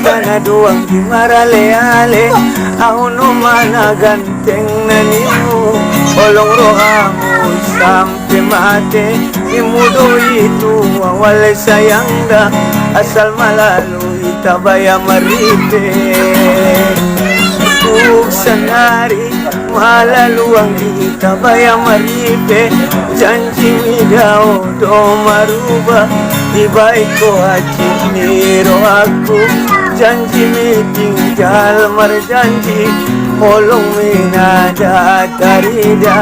Kanaduang di marale-ale Ako naman aganteng na niyo Olong rohamo sampe mate Imudo ito awalay sayang da Asal malalo itabaya marite Sanari malaluang itabaya maripe Janji midao do maruba Ibay ko hachiniro aku Janji mi tinggal marjanji Holong minada tarida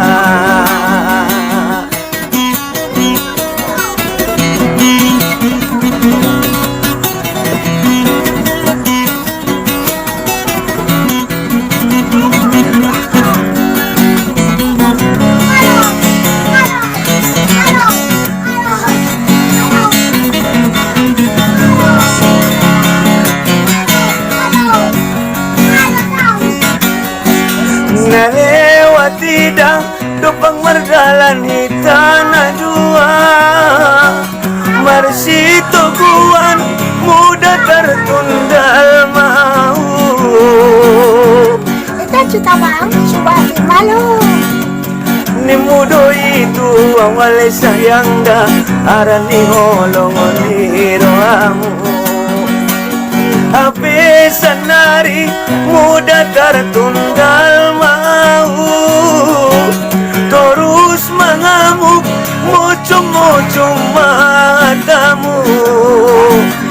Nalewati dah dupang mardalan hitana dua Marsito guan muda tertundal mau Ito juta bang, subati malu Ni mudo itu awalay sayang da Aran ni holongon hiro amu Ape sanari muda tertunggal mau Terus mengamuk mucung-mucung matamu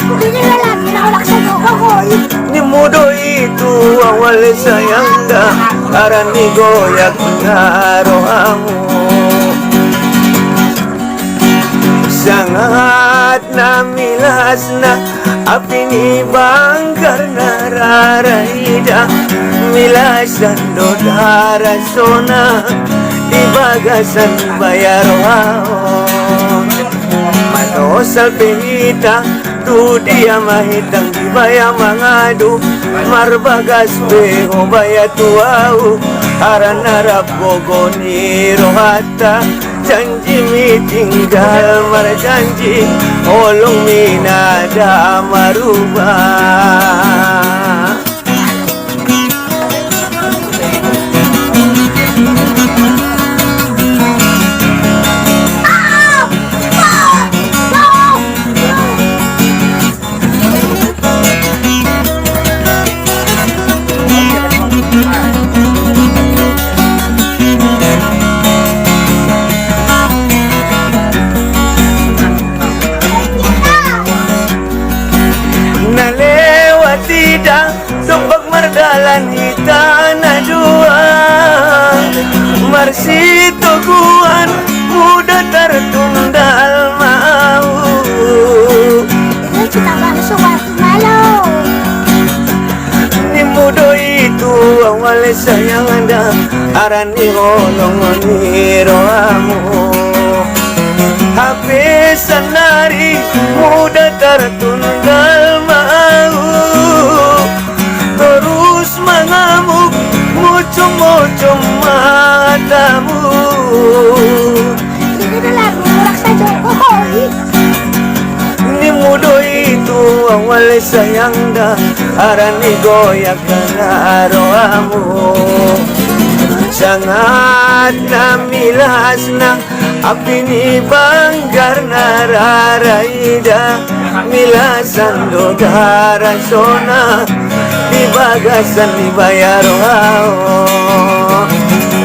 Hindi na lang, ginawalak sa jogo ko Ni mudo itu awalnya sayang dah Aran ni goyak ngarohamu Sangat namilas na api ni banggar nararaida Milasan do darasona di bagasan bayarwao Manosal pehita tu dia mahitang di baya mangadu Marbagas peho baya tuau Aran harap gogoni rohata Janji mi tinggal marjanji Olong minada marubah Mardalan hitana dua Marsito guan muda tertundal mau Ito juta bang, subati malu Ni mudo itu awalnya sayang anda Aran ni holongon hiro amu Hape sanari muda tertundal mau Terus mengamuk mucung-mucung matamu Hindi na lang, ginawalak sa jogo ko Ni mudo itu awalnya sayang dah Aran ni goyak ngarohamu Sangat namilas na api ni banggar nararaida Milasan do darasona di bagasan ni bayarwao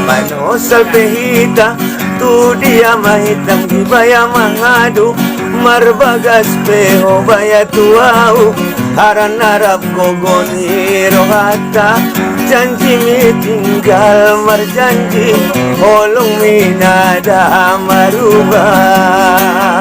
Manosal pehita tu dia mahitang di baya mangadu Marbagas peho baya tuau Aran harap gogoni rohata Janji mi tinggal marjanji Holong minada marubah